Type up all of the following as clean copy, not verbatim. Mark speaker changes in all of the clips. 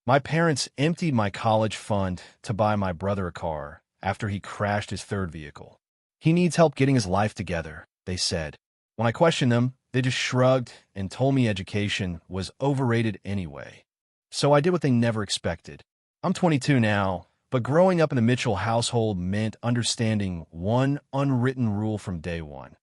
Speaker 1: My parents emptied my college fund to buy my brother a car after he crashed his third vehicle. He needs help getting his life together, they said. When I questioned them, they just shrugged and told me education was overrated anyway. So I did what they never expected. I'm 22 now, but growing up in the Mitchell household meant understanding one unwritten rule from day one.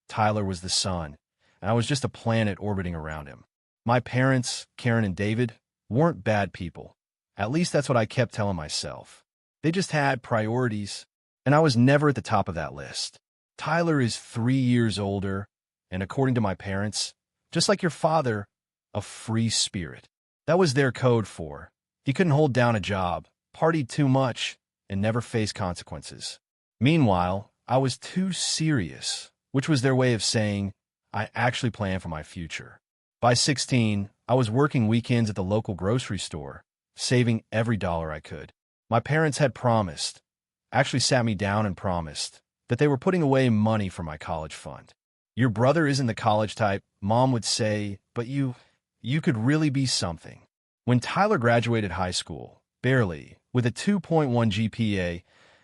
Speaker 1: Tyler was the sun, and I was just a planet orbiting around him. My parents, Karen and David, weren't bad people. At least that's what I kept telling myself. They just had priorities, and I was never at the top of that list. Tyler is 3 years older, and according to my parents, just like your father, a free spirit. That was their code for. He couldn't hold down a job, partied too much, and never faced consequences. Meanwhile, I was too serious, which was their way of saying, I actually plan for my future. By 16, I was working weekends at the local grocery store, saving every dollar I could. My parents had promised, actually sat me down and promised, that they were putting away money for my college fund. Your brother isn't the college type, Mom would say, but you could really be something. When Tyler graduated high school, barely, with a 2.1 GPA,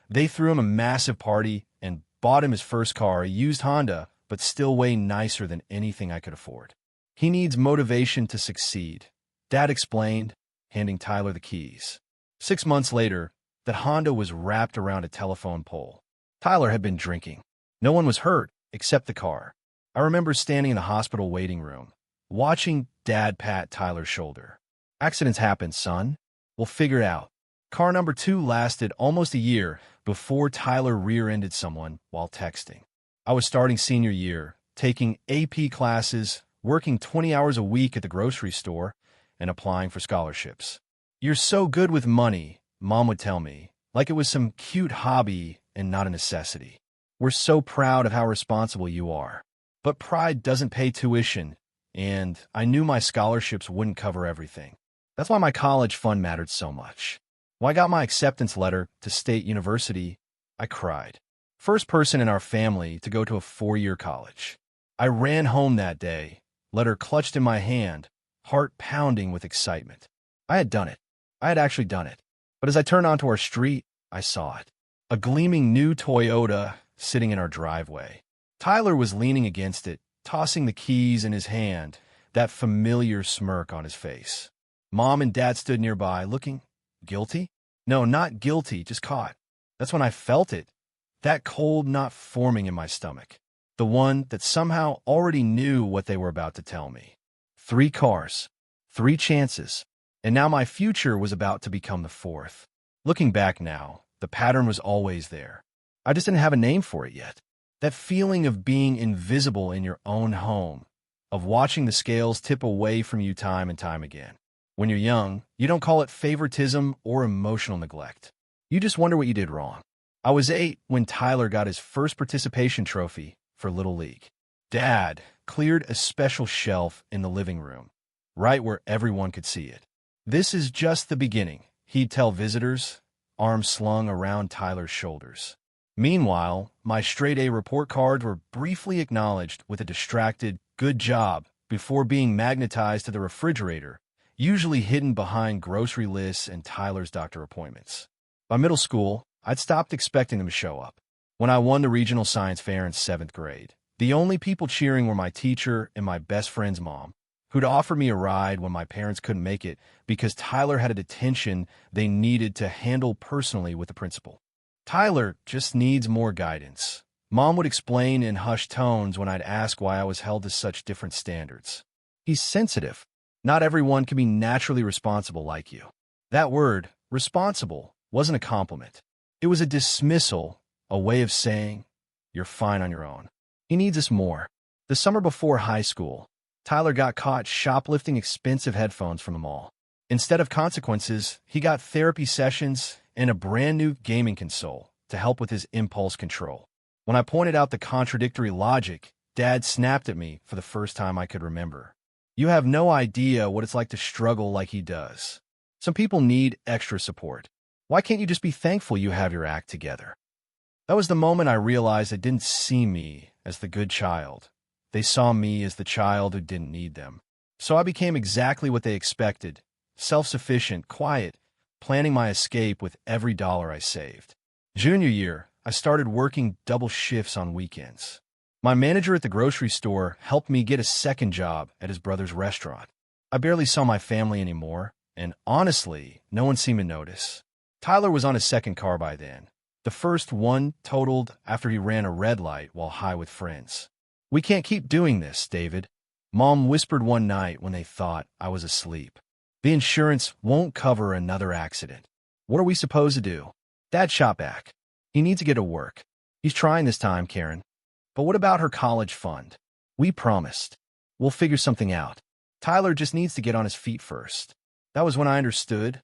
Speaker 1: they threw him a massive party and bought him his first car, a used Honda, but still way nicer than anything I could afford. He needs motivation to succeed, Dad explained, handing Tyler the keys. 6 months later, that Honda was wrapped around a telephone pole. Tyler had been drinking. No one was hurt, except the car. I remember standing in the hospital waiting room, watching Dad pat Tyler's shoulder. Accidents happen, son. We'll figure it out. Car number 2 lasted almost a year before Tyler rear-ended someone while texting. I was starting senior year, taking AP classes, working 20 hours a week at the grocery store, and applying for scholarships. You're so good with money, Mom would tell me, like it was some cute hobby and not a necessity. We're so proud of how responsible you are. But pride doesn't pay tuition, and I knew my scholarships wouldn't cover everything. That's why my college fund mattered so much. When I got my acceptance letter to State University, I cried. First person in our family to go to a 4-year college. I ran home that day, letter clutched in my hand, heart pounding with excitement. I had done it. I had actually done it. But as I turned onto our street, I saw it. A gleaming new Toyota sitting in our driveway. Tyler was leaning against it, tossing the keys in his hand, that familiar smirk on his face. Mom and Dad stood nearby, looking guilty? No, not guilty, just caught. That's when I felt it, that cold knot forming in my stomach. The one that somehow already knew what they were about to tell me. 3 cars, 3 chances, and now my future was about to become the 4th. Looking back now, the pattern was always there. I just didn't have a name for it yet. That feeling of being invisible in your own home, of watching the scales tip away from you time and time again. When you're young, you don't call it favoritism or emotional neglect. You just wonder what you did wrong. I was 8 when Tyler got his first participation trophy for Little League. Dad cleared a special shelf in the living room, right where everyone could see it. This is just the beginning, he'd tell visitors, arms slung around Tyler's shoulders. Meanwhile, my straight-A report cards were briefly acknowledged with a distracted, good job, before being magnetized to the refrigerator, usually hidden behind grocery lists and Tyler's doctor appointments. By middle school, I'd stopped expecting them to show up. When I won the regional science fair in 7th grade, the only people cheering were my teacher and my best friend's mom, who'd offer me a ride when my parents couldn't make it because Tyler had a detention they needed to handle personally with the principal. Tyler just needs more guidance. Mom would explain in hushed tones when I'd ask why I was held to such different standards. He's sensitive. Not everyone can be naturally responsible like you. That word, responsible, wasn't a compliment. It was a dismissal, a way of saying, you're fine on your own. He needs us more. The summer before high school, Tyler got caught shoplifting expensive headphones from the mall. Instead of consequences, he got therapy sessions and a brand new gaming console to help with his impulse control. When I pointed out the contradictory logic, Dad snapped at me for the first time I could remember. You have no idea what it's like to struggle like he does. Some people need extra support. Why can't you just be thankful you have your act together? That was the moment I realized they didn't see me as the good child. They saw me as the child who didn't need them. So I became exactly what they expected, self-sufficient, quiet, planning my escape with every dollar I saved. Junior year, I started working double shifts on weekends. My manager at the grocery store helped me get a second job at his brother's restaurant. I barely saw my family anymore, and honestly, no one seemed to notice. Tyler was on his second car by then. The first one totaled after he ran a red light while high with friends. "We can't keep doing this, David," Mom whispered one night when they thought I was asleep. "The insurance won't cover another accident." "What are we supposed to do?" Dad shot back. "He needs to get to work. He's trying this time, Karen." "But what about her college fund?" "We promised. We'll figure something out. Tyler just needs to get on his feet first." That was when I understood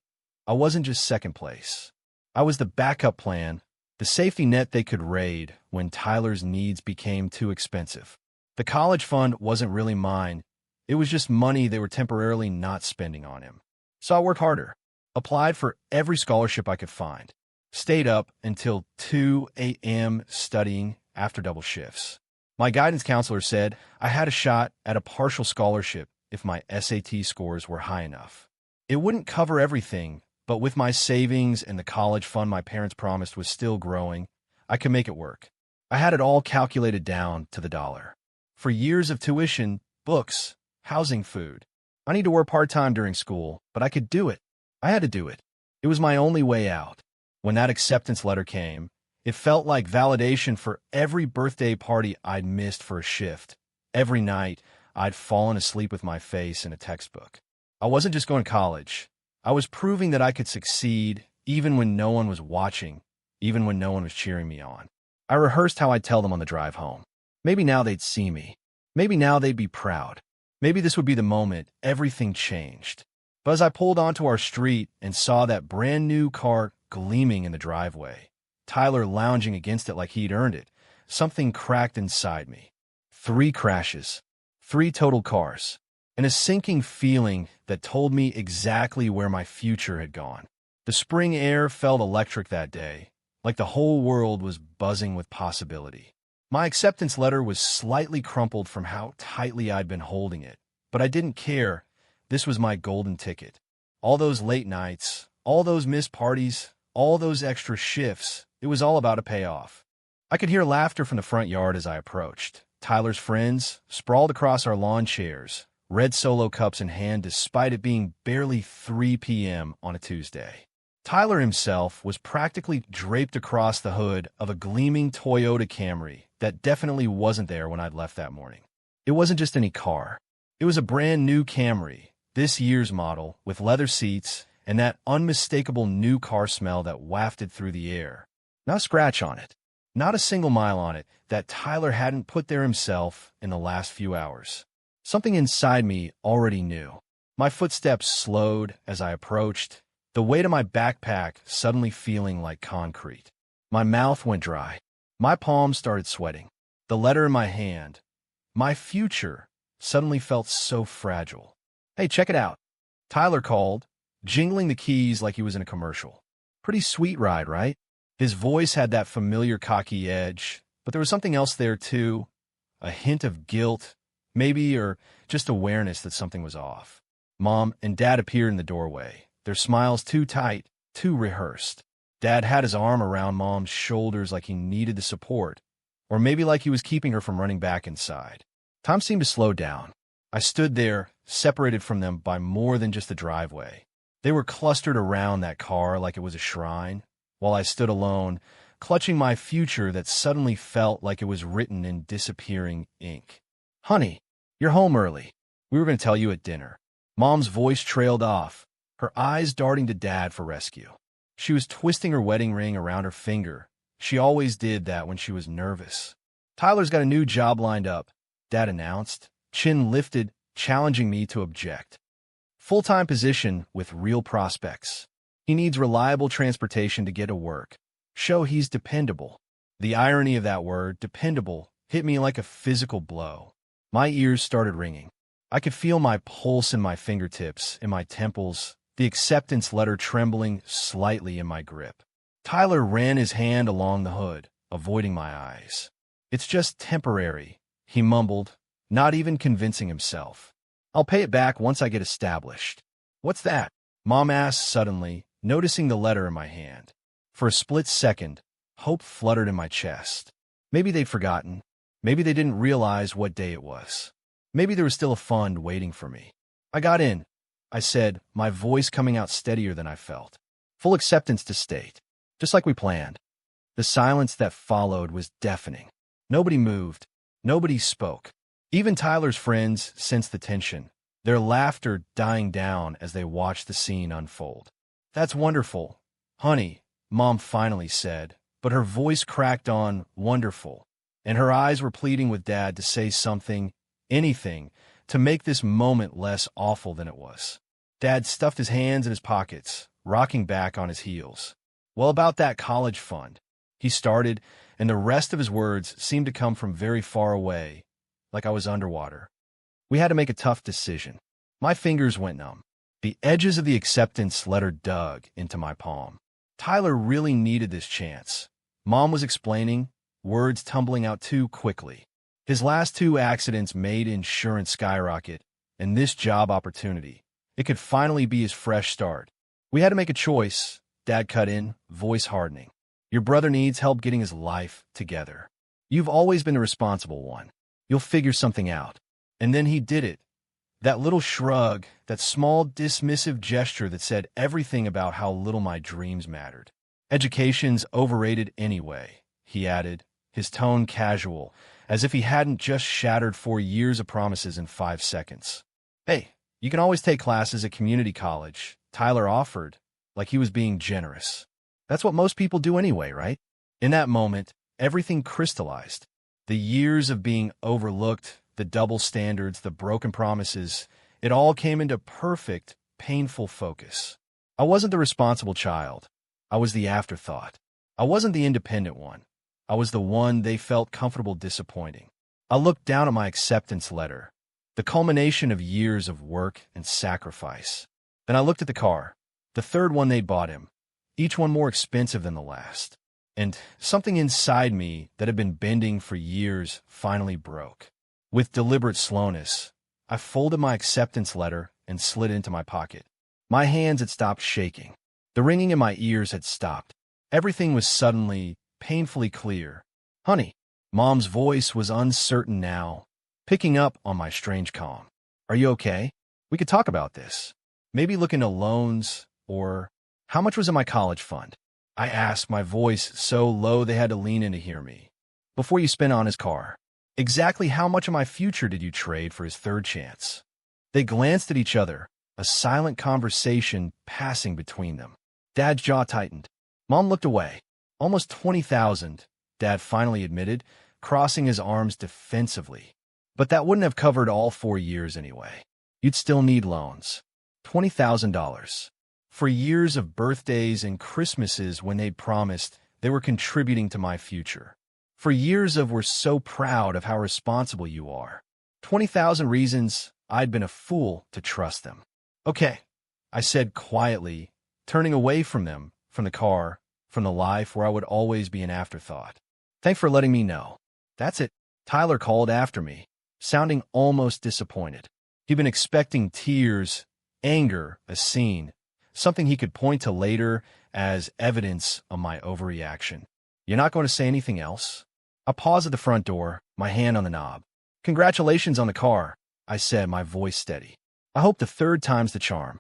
Speaker 1: I wasn't just second place. I was the backup plan, the safety net they could raid when Tyler's needs became too expensive. The college fund wasn't really mine. It was just money they were temporarily not spending on him. So I worked harder, applied for every scholarship I could find, stayed up until 2 a.m. studying after double shifts. My guidance counselor said I had a shot at a partial scholarship if my SAT scores were high enough. It wouldn't cover everything, but with my savings and the college fund my parents promised was still growing, I could make it work. I had it all calculated down to the dollar. For years of tuition, books, housing, food. I need to work part-time during school, but I could do it. I had to do it. It was my only way out. When that acceptance letter came, it felt like validation for every birthday party I'd missed for a shift. Every night, I'd fallen asleep with my face in a textbook. I wasn't just going to college. I was proving that I could succeed even when no one was watching, even when no one was cheering me on. I rehearsed how I'd tell them on the drive home. Maybe now they'd see me. Maybe now they'd be proud. Maybe this would be the moment everything changed. But as I pulled onto our street and saw that brand new car gleaming in the driveway, Tyler lounging against it like he'd earned it, something cracked inside me. 3 crashes, 3 total cars, and a sinking feeling that told me exactly where my future had gone. The spring air felt electric that day, like the whole world was buzzing with possibility. My acceptance letter was slightly crumpled from how tightly I'd been holding it, but I didn't care. This was my golden ticket. All those late nights, all those missed parties, all those extra shifts, it was all about a payoff. I could hear laughter from the front yard as I approached. Tyler's friends sprawled across our lawn chairs, red Solo cups in hand despite it being barely 3 p.m. on a Tuesday. Tyler himself was practically draped across the hood of a gleaming Toyota Camry that definitely wasn't there when I'd left that morning. It wasn't just any car. It was a brand new Camry, this year's model, with leather seats and that unmistakable new car smell that wafted through the air. Not a scratch on it, not a single mile on it that Tyler hadn't put there himself in the last few hours. Something inside me already knew. My footsteps slowed as I approached, the weight of my backpack suddenly feeling like concrete. My mouth went dry. My palms started sweating. The letter in my hand, my future, suddenly felt so fragile. "Hey, check it out," Tyler called, jingling the keys like he was in a commercial. "Pretty sweet ride, right?" His voice had that familiar cocky edge, but there was something else there too, a hint of guilt, maybe, or just awareness that something was off. Mom and Dad appeared in the doorway, their smiles too tight, too rehearsed. Dad had his arm around Mom's shoulders like he needed the support, or maybe like he was keeping her from running back inside. Time seemed to slow down. I stood there, separated from them by more than just the driveway. They were clustered around that car like it was a shrine, while I stood alone, clutching my future that suddenly felt like it was written in disappearing ink. "Honey, you're home early. We were going to tell you at dinner." Mom's voice trailed off, her eyes darting to Dad for rescue. She was twisting her wedding ring around her finger. She always did that when she was nervous. "Tyler's got a new job lined up," Dad announced, chin lifted, challenging me to object. "Full-time position with real prospects. He needs reliable transportation to get to work. Show he's dependable." The irony of that word, dependable, hit me like a physical blow. My ears started ringing. I could feel my pulse in my fingertips, in my temples, the acceptance letter trembling slightly in my grip. Tyler ran his hand along the hood, avoiding my eyes. "It's just temporary," he mumbled, not even convincing himself. "I'll pay it back once I get established." "What's that?" Mom asked suddenly, noticing the letter in my hand. For a split second, hope fluttered in my chest. Maybe they'd forgotten. Maybe they didn't realize what day it was. Maybe there was still a fund waiting for me. I got in, I said, my voice coming out steadier than I felt. Full acceptance to state. Just like we planned. The silence that followed was deafening. Nobody moved. Nobody spoke. Even Tyler's friends sensed the tension, their laughter dying down as they watched the scene unfold. That's wonderful, honey, Mom finally said, but her voice cracked on wonderful, and her eyes were pleading with Dad to say something, anything, to make this moment less awful than it was. Dad stuffed his hands in his pockets, rocking back on his heels. Well, about that college fund, he started, and the rest of his words seemed to come from very far away, like I was underwater. We had to make a tough decision. My fingers went numb. The edges of the acceptance letter dug into my palm. Tyler really needed this chance. Mom was explaining, words tumbling out too quickly. His last 2 accidents made insurance skyrocket, and this job opportunity, it could finally be his fresh start. We had to make a choice, Dad cut in, voice hardening. Your brother needs help getting his life together. You've always been the responsible one. You'll figure something out. And then he did it. That little shrug, that small dismissive gesture that said everything about how little my dreams mattered. Education's overrated anyway, he added, his tone casual, as if he hadn't just shattered 4 years of promises in 5 seconds. Hey, you can always take classes at community college, Tyler offered, like he was being generous. That's what most people do anyway, right? In that moment, everything crystallized. The years of being overlooked, the double standards, the broken promises, it all came into perfect, painful focus. I wasn't the responsible child. I was the afterthought. I wasn't the independent one. I was the one they felt comfortable disappointing. I looked down at my acceptance letter, the culmination of years of work and sacrifice. Then I looked at the car, the 3rd one they'd bought him, each one more expensive than the last. And something inside me that had been bending for years finally broke. With deliberate slowness, I folded my acceptance letter and slid it into my pocket. My hands had stopped shaking. The ringing in my ears had stopped. Everything was suddenly, painfully clear. Honey, Mom's voice was uncertain now, picking up on my strange calm. Are you okay? We could talk about this. Maybe look into loans, or how much was in my college fund? I asked, my voice so low they had to lean in to hear me. Before you spent on his car, exactly how much of my future did you trade for his 3rd chance? They glanced at each other, a silent conversation passing between them. Dad's jaw tightened. Mom looked away. Almost 20,000, Dad finally admitted, crossing his arms defensively. But that wouldn't have covered all 4 years anyway. You'd still need loans. $20,000. For years of birthdays and Christmases when they'd promised they were contributing to my future. For years of we're so proud of how responsible you are. 20,000 reasons I'd been a fool to trust them. Okay, I said quietly, turning away from them, from the car, from the life where I would always be an afterthought. Thanks for letting me know. That's it, Tyler called after me, sounding almost disappointed. He'd been expecting tears, anger, a scene, something he could point to later as evidence of my overreaction. You're not going to say anything else? I paused at the front door, my hand on the knob. Congratulations on the car, I said, my voice steady. I hope the 3rd time's the charm.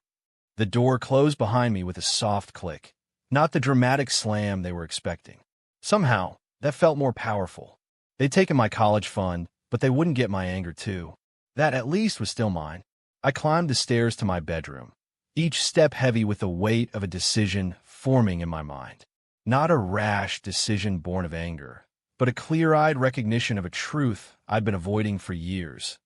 Speaker 1: The door closed behind me with a soft click, not the dramatic slam they were expecting. Somehow, that felt more powerful. They'd taken my college fund, but they wouldn't get my anger too. That at least was still mine. I climbed the stairs to my bedroom, each step heavy with the weight of a decision forming in my mind. Not a rash decision born of anger, but a clear-eyed recognition of a truth I'd been avoiding for years.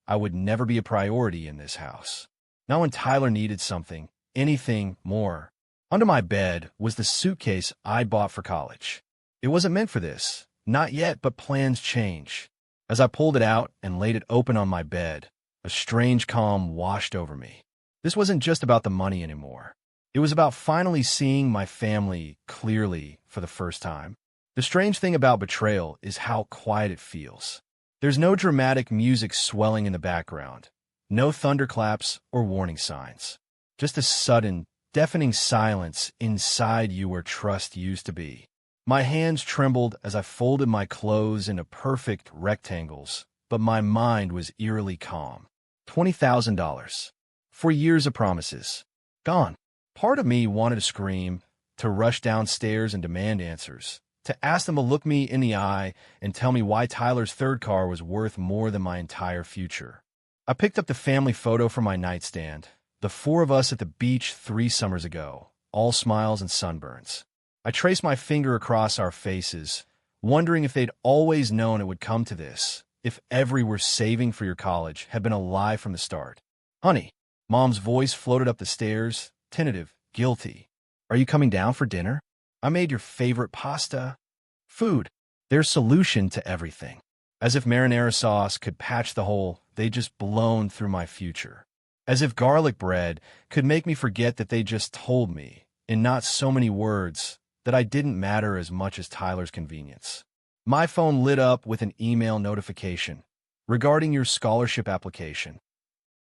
Speaker 1: I would never be a priority in this house. Now when Tyler needed something, anything more, under my bed was the suitcase I'd bought for college. It wasn't meant for this, not yet, but plans change. As I pulled it out and laid it open on my bed, a strange calm washed over me. This wasn't just about the money anymore. It was about finally seeing my family clearly for the first time. The strange thing about betrayal is how quiet it feels. There's no dramatic music swelling in the background, no thunderclaps or warning signs. Just a sudden, deafening silence inside you where trust used to be. My hands trembled as I folded my clothes into perfect rectangles, but my mind was eerily calm. $20,000. 4 years of promises. Gone. Part of me wanted to scream, to rush downstairs and demand answers, to ask them to look me in the eye and tell me why Tyler's third car was worth more than my entire future. I picked up the family photo from my nightstand, the 4 of us at the beach 3 summers ago, all smiles and sunburns. I traced my finger across our faces, wondering if they'd always known it would come to this, if every "we're saving for your college" had been a lie from the start. Honey, Mom's voice floated up the stairs, tentative, guilty. Are you coming down for dinner? I made your favorite pasta. Food. Their solution to everything. As if marinara sauce could patch the hole they'd just blown through my future. As if garlic bread could make me forget that they just told me, in not so many words, that I didn't matter as much as Tyler's convenience. My phone lit up with an email notification regarding your scholarship application.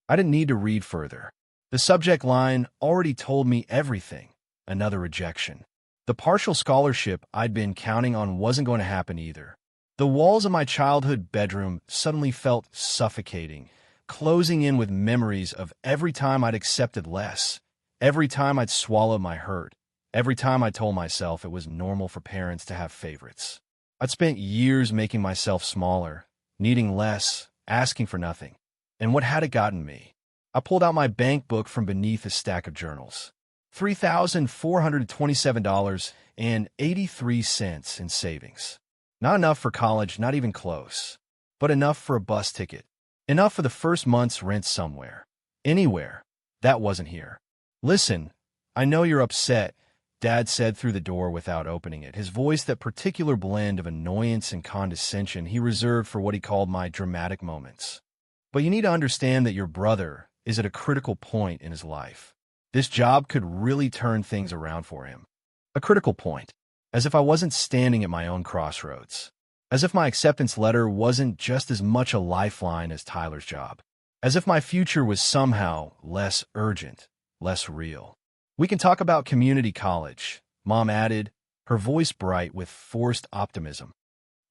Speaker 1: I didn't need to read further. The subject line already told me everything. Another rejection. The partial scholarship I'd been counting on wasn't going to happen either. The walls of my childhood bedroom suddenly felt suffocating, closing in with memories of every time I'd accepted less, every time I'd swallowed my hurt, every time I told myself it was normal for parents to have favorites. I'd spent years making myself smaller, needing less, asking for nothing. And what had it gotten me? I pulled out my bank book from beneath a stack of journals. $3,427.83 in savings. Not enough for college, not even close. But enough for a bus ticket. Enough for the first month's rent somewhere. Anywhere. That wasn't here. Listen, I know you're upset, Dad said through the door without opening it, his voice that particular blend of annoyance and condescension he reserved for what he called my dramatic moments. But you need to understand that your brother is at a critical point in his life. This job could really turn things around for him. A critical point. As if I wasn't standing at my own crossroads. As if my acceptance letter wasn't just as much a lifeline as Tyler's job. As if my future was somehow less urgent, less real. We can talk about community college, Mom added, her voice bright with forced optimism.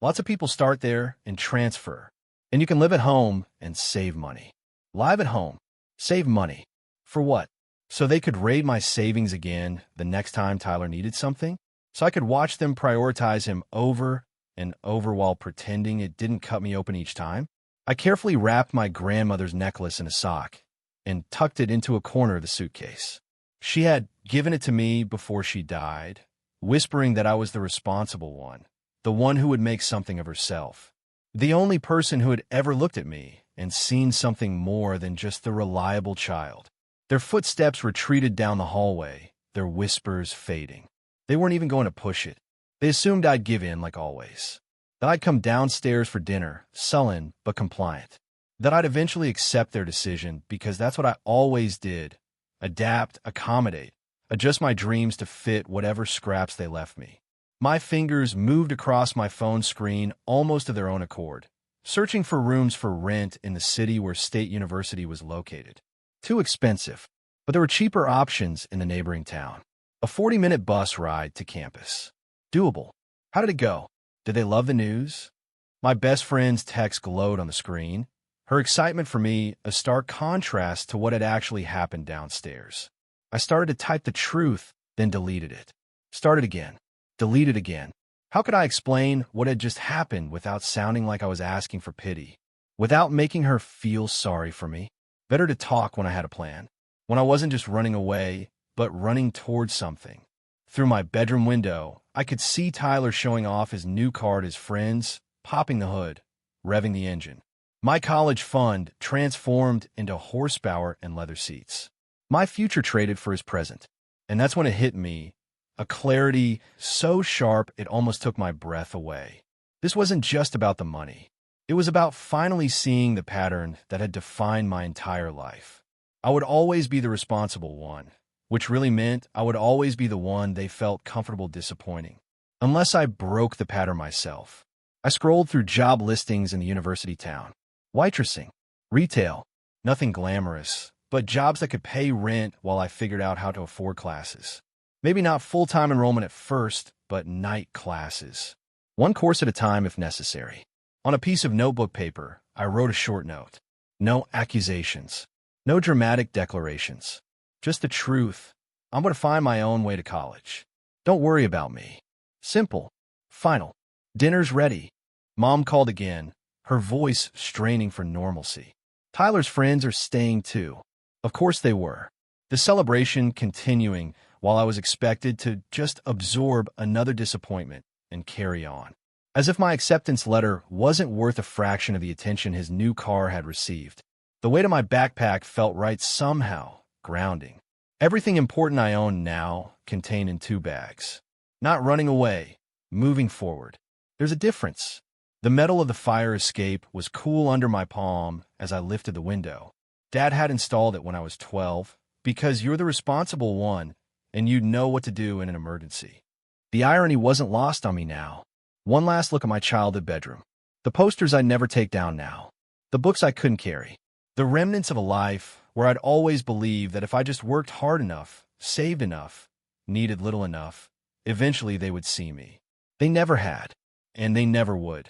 Speaker 1: Lots of people start there and transfer. And you can live at home and save money. Live at home. Save money. For what? So they could raid my savings again the next time Tyler needed something? So I could watch them prioritize him over and over while pretending it didn't cut me open each time? I carefully wrapped my grandmother's necklace in a sock and tucked it into a corner of the suitcase. She had given it to me before she died, whispering that I was the responsible one, the one who would make something of herself, the only person who had ever looked at me and seen something more than just the reliable child. Their footsteps retreated down the hallway, their whispers fading. They weren't even going to push it. They assumed I'd give in like always, that I'd come downstairs for dinner, sullen but compliant, that I'd eventually accept their decision because that's what I always did. Adapt, accommodate, adjust my dreams to fit whatever scraps they left me. My fingers moved across my phone screen almost of their own accord, searching for rooms for rent in the city where State University was located. Too expensive, but there were cheaper options in the neighboring town. A 40-minute bus ride to campus. Doable. How did it go? Did they love the news? My best friend's text glowed on the screen. Her excitement for me, a stark contrast to what had actually happened downstairs. I started to type the truth, then deleted it. Started again. Deleted again. How could I explain what had just happened without sounding like I was asking for pity? Without making her feel sorry for me? Better to talk when I had a plan. When I wasn't just running away, but running towards something. Through my bedroom window, I could see Tyler showing off his new car to his friends, popping the hood, revving the engine. My college fund transformed into horsepower and leather seats. My future traded for his present. And that's when it hit me, a clarity so sharp it almost took my breath away. This wasn't just about the money. It was about finally seeing the pattern that had defined my entire life. I would always be the responsible one, which really meant I would always be the one they felt comfortable disappointing, unless I broke the pattern myself. I scrolled through job listings in the university town. Waitressing, retail, nothing glamorous, but jobs that could pay rent while I figured out how to afford classes. Maybe not full-time enrollment at first, but night classes. One course at a time if necessary. On a piece of notebook paper, I wrote a short note. No accusations. No dramatic declarations. Just the truth. I'm going to find my own way to college. Don't worry about me. Simple. Final. Dinner's ready. Mom called again, her voice straining for normalcy. Tyler's friends are staying too. Of course they were. The celebration continuing while I was expected to just absorb another disappointment and carry on. As if my acceptance letter wasn't worth a fraction of the attention his new car had received. The weight of my backpack felt right somehow, grounding. Everything important I own now contained in 2 bags. Not running away, moving forward. There's a difference. The metal of the fire escape was cool under my palm as I lifted the window. Dad had installed it when I was 12, because you're the responsible one, and you'd know what to do in an emergency. The irony wasn't lost on me now. One last look at my childhood bedroom. The posters I'd never take down now. The books I couldn't carry. The remnants of a life where I'd always believed that if I just worked hard enough, saved enough, needed little enough, eventually they would see me. They never had, and they never would.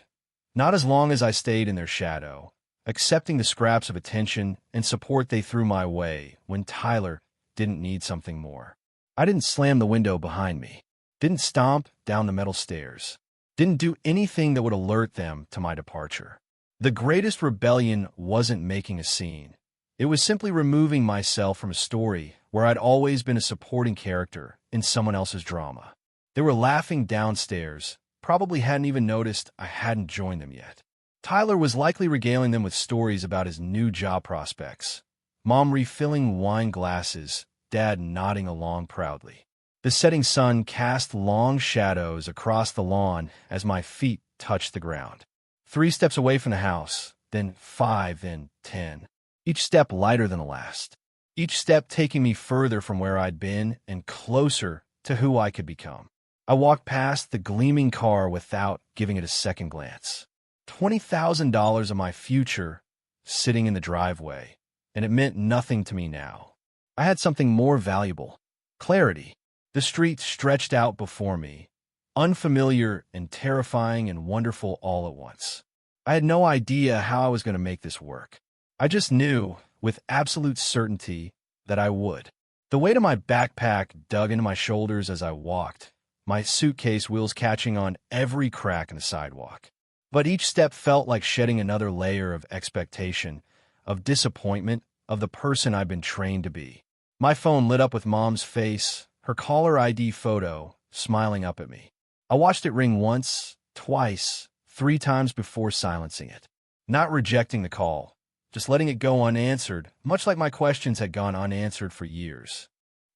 Speaker 1: Not as long as I stayed in their shadow, accepting the scraps of attention and support they threw my way when Tyler didn't need something more. I didn't slam the window behind me, didn't stomp down the metal stairs, didn't do anything that would alert them to my departure. The greatest rebellion wasn't making a scene. It was simply removing myself from a story where I'd always been a supporting character in someone else's drama. They were laughing downstairs, probably hadn't even noticed I hadn't joined them yet. Tyler was likely regaling them with stories about his new job prospects. Mom refilling wine glasses, Dad nodding along proudly. The setting sun cast long shadows across the lawn as my feet touched the ground. 3 steps away from the house, then 5, then 10. Each step lighter than the last. Each step taking me further from where I'd been and closer to who I could become. I walked past the gleaming car without giving it a second glance. $20,000 of my future sitting in the driveway, and it meant nothing to me now. I had something more valuable. Clarity. The street stretched out before me, unfamiliar and terrifying and wonderful all at once. I had no idea how I was going to make this work. I just knew, with absolute certainty, that I would. The weight of my backpack dug into my shoulders as I walked, my suitcase wheels catching on every crack in the sidewalk. But each step felt like shedding another layer of expectation, of disappointment, of the person I'd been trained to be. My phone lit up with Mom's face, her caller ID photo, smiling up at me. I watched it ring once, twice, 3 times before silencing it. Not rejecting the call, just letting it go unanswered, much like my questions had gone unanswered for years.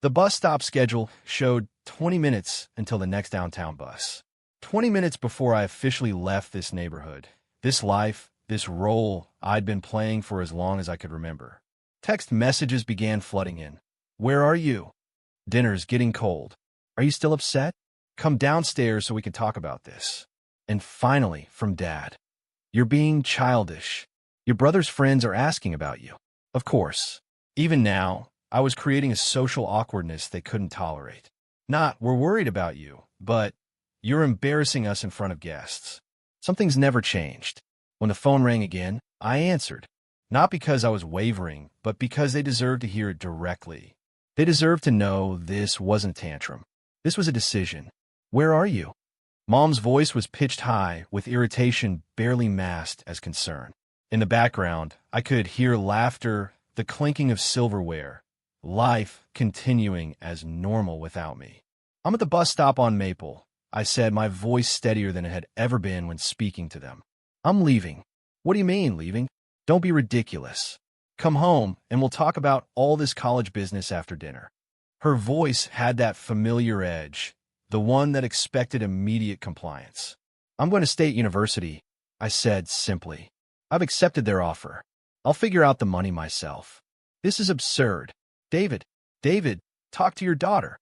Speaker 1: The bus stop schedule showed 20 minutes until the next downtown bus. 20 minutes before I officially left this neighborhood, this life, this role I'd been playing for as long as I could remember. Text messages began flooding in. Where are you? Dinner's getting cold. Are you still upset? Come downstairs so we can talk about this. And finally, from Dad. You're being childish. Your brother's friends are asking about you. Of course. Even now, I was creating a social awkwardness they couldn't tolerate. Not, we're worried about you, but you're embarrassing us in front of guests. Something's never changed. When the phone rang again, I answered. Not because I was wavering, but because they deserved to hear it directly. They deserved to know this wasn't a tantrum. This was a decision. Where are you? Mom's voice was pitched high, with irritation barely masked as concern. In the background, I could hear laughter, the clinking of silverware, life continuing as normal without me. I'm at the bus stop on Maple, I said, my voice steadier than it had ever been when speaking to them. I'm leaving. What do you mean, leaving? Don't be ridiculous. Come home, and we'll talk about all this college business after dinner. Her voice had that familiar edge, the one that expected immediate compliance. I'm going to State University, I said simply. I've accepted their offer. I'll figure out the money myself. This is absurd. David, talk to your daughter.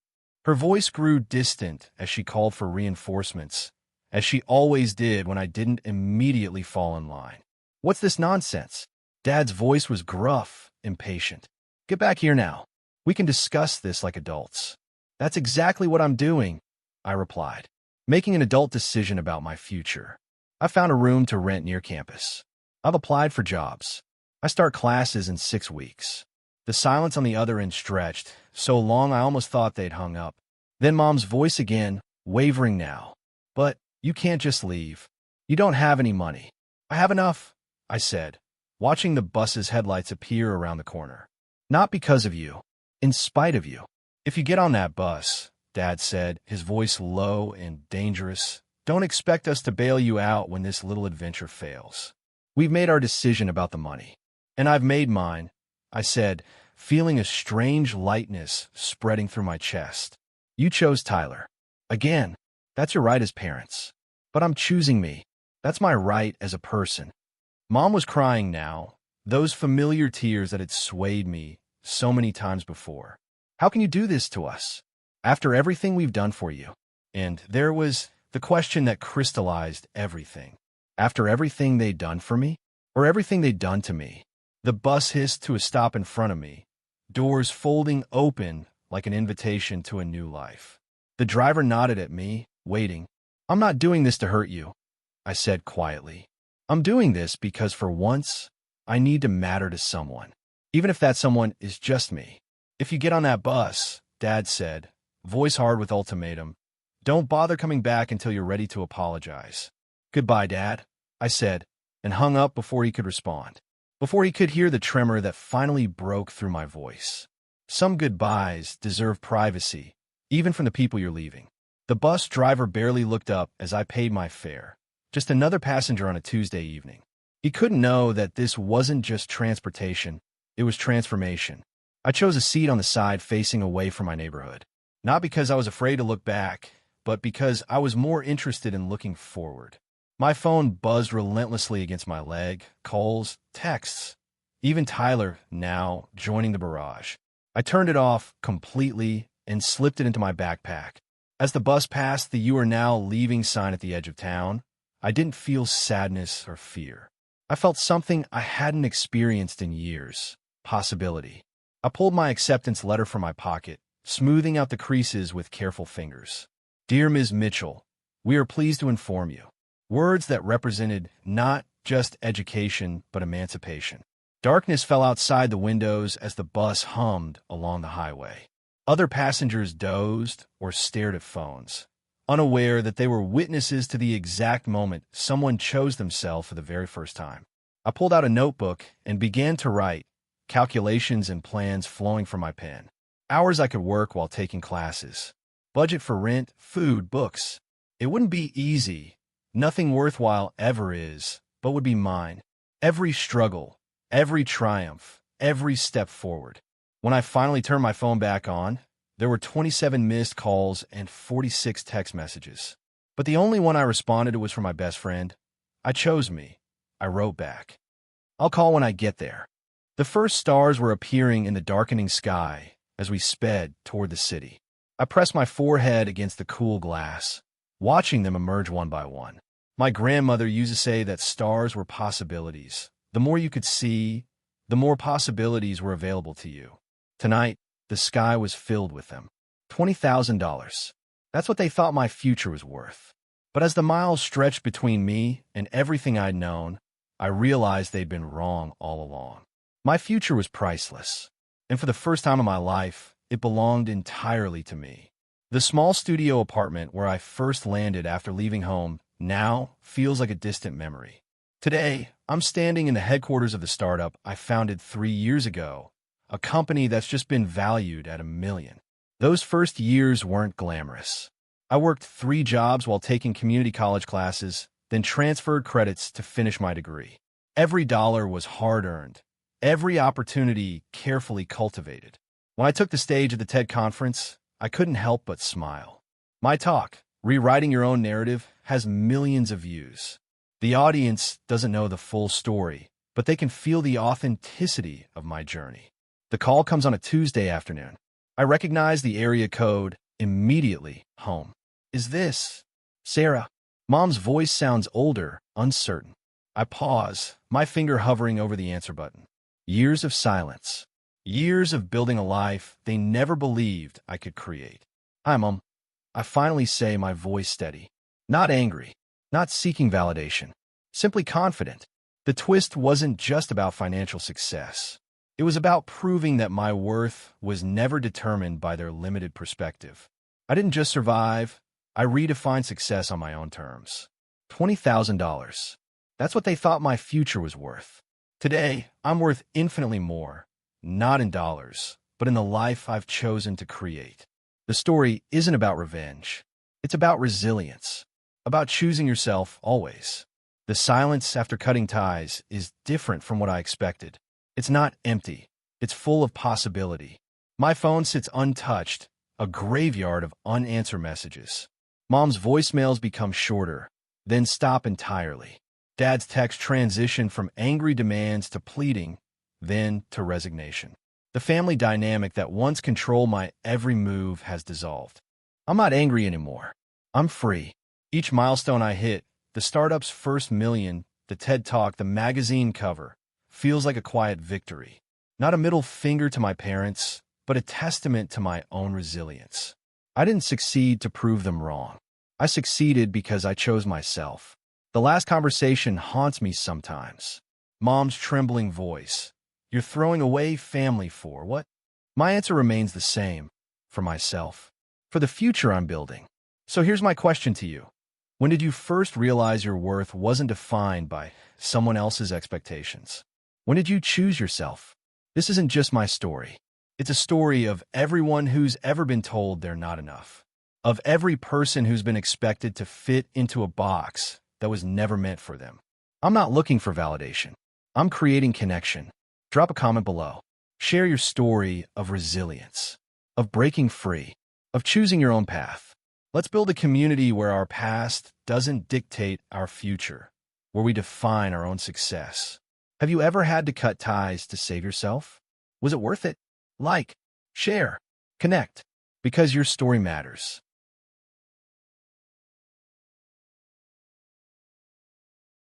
Speaker 1: Her voice grew distant as she called for reinforcements, as she always did when I didn't immediately fall in line. What's this nonsense? Dad's voice was gruff, impatient. Get back here now. We can discuss this like adults. That's exactly what I'm doing, I replied, making an adult decision about my future. I found a room to rent near campus. I've applied for jobs. I start classes in 6 weeks. The silence on the other end stretched, so long I almost thought they'd hung up. Then Mom's voice again, wavering now. But you can't just leave. You don't have any money. I have enough, I said, watching the bus's headlights appear around the corner. Not because of you. In spite of you. If you get on that bus, Dad said, his voice low and dangerous, don't expect us to bail you out when this little adventure fails. We've made our decision about the money. And I've made mine, I said, feeling a strange lightness spreading through my chest. You chose Tyler. Again, that's your right as parents. But I'm choosing me. That's my right as a person. Mom was crying now, those familiar tears that had swayed me so many times before. How can you do this to us? After everything we've done for you. And there was the question that crystallized everything. After everything they'd done for me? Or everything they'd done to me? The bus hissed to a stop in front of me, doors folding open like an invitation to a new life. The driver nodded at me, waiting. I'm not doing this to hurt you, I said quietly. I'm doing this because for once, I need to matter to someone. Even if that someone is just me. If you get on that bus, Dad said, voice hard with ultimatum, don't bother coming back until you're ready to apologize. Goodbye, Dad, I said, and hung up before he could respond. Before he could hear the tremor that finally broke through my voice. Some goodbyes deserve privacy, even from the people you're leaving. The bus driver barely looked up as I paid my fare. Just another passenger on a Tuesday evening. He couldn't know that this wasn't just transportation, it was transformation. I chose a seat on the side facing away from my neighborhood. Not because I was afraid to look back, but because I was more interested in looking forward. My phone buzzed relentlessly against my leg, calls, texts. Even Tyler, now, joining the barrage. I turned it off completely and slipped it into my backpack. As the bus passed the "You are now leaving" sign at the edge of town, I didn't feel sadness or fear. I felt something I hadn't experienced in years. Possibility. I pulled my acceptance letter from my pocket, smoothing out the creases with careful fingers. Dear Ms. Mitchell, we are pleased to inform you. Words that represented not just education, but emancipation. Darkness fell outside the windows as the bus hummed along the highway. Other passengers dozed or stared at phones, unaware that they were witnesses to the exact moment someone chose themselves for the very first time. I pulled out a notebook and began to write, calculations and plans flowing from my pen. Hours I could work while taking classes. Budget for rent, food, books. It wouldn't be easy. Nothing worthwhile ever is, but would be mine. Every struggle, every triumph, every step forward. When I finally turned my phone back on, there were 27 missed calls and 46 text messages. But the only one I responded to was from my best friend. I chose me. I wrote back. I'll call when I get there. The first stars were appearing in the darkening sky as we sped toward the city. I pressed my forehead against the cool glass, watching them emerge one by one. My grandmother used to say that stars were possibilities. The more you could see, the more possibilities were available to you. Tonight, the sky was filled with them. $20,000. That's what they thought my future was worth. But as the miles stretched between me and everything I'd known, I realized they'd been wrong all along. My future was priceless, and for the first time in my life, it belonged entirely to me. The small studio apartment where I first landed after leaving home now feels like a distant memory. Today, I'm standing in the headquarters of the startup I founded 3 years ago, a company that's just been valued at $1 million. Those first years weren't glamorous. I worked 3 jobs while taking community college classes, then transferred credits to finish my degree. Every dollar was hard-earned, every opportunity carefully cultivated. When I took the stage at the TED conference, I couldn't help but smile. My talk, Rewriting Your Own Narrative, has millions of views. The audience doesn't know the full story, but they can feel the authenticity of my journey. The call comes on a Tuesday afternoon. I recognize the area code immediately. Home. Is this Sarah? Mom's voice sounds older, uncertain. I pause, my finger hovering over the answer button. Years of silence. Years of building a life they never believed I could create. Hi, Mom. I finally say, my voice steady. Not angry, not seeking validation, simply confident. The twist wasn't just about financial success. It was about proving that my worth was never determined by their limited perspective. I didn't just survive, I redefined success on my own terms. $20,000. That's what they thought my future was worth. Today, I'm worth infinitely more, not in dollars, but in the life I've chosen to create. The story isn't about revenge. It's about resilience, about choosing yourself always. The silence after cutting ties is different from what I expected. It's not empty. It's full of possibility. My phone sits untouched, a graveyard of unanswered messages. Mom's voicemails become shorter, then stop entirely. Dad's texts transition from angry demands to pleading, then to resignation. The family dynamic that once controlled my every move has dissolved. I'm not angry anymore. I'm free. Each milestone I hit, the startup's first million, the TED Talk, the magazine cover, feels like a quiet victory. Not a middle finger to my parents, but a testament to my own resilience. I didn't succeed to prove them wrong. I succeeded because I chose myself. The last conversation haunts me sometimes. Mom's trembling voice. You're throwing away family for what? My answer remains the same. For myself. For the future I'm building. So here's my question to you. When did you first realize your worth wasn't defined by someone else's expectations? When did you choose yourself? This isn't just my story. It's a story of everyone who's ever been told they're not enough. Of every person who's been expected to fit into a box that was never meant for them. I'm not looking for validation. I'm creating connection. Drop a comment below. Share your story of resilience, of breaking free, of choosing your own path. Let's build a community where our past doesn't dictate our future, where we define our own success. Have you ever had to cut ties to save yourself? Was it worth it? Like, share, connect, because your story matters.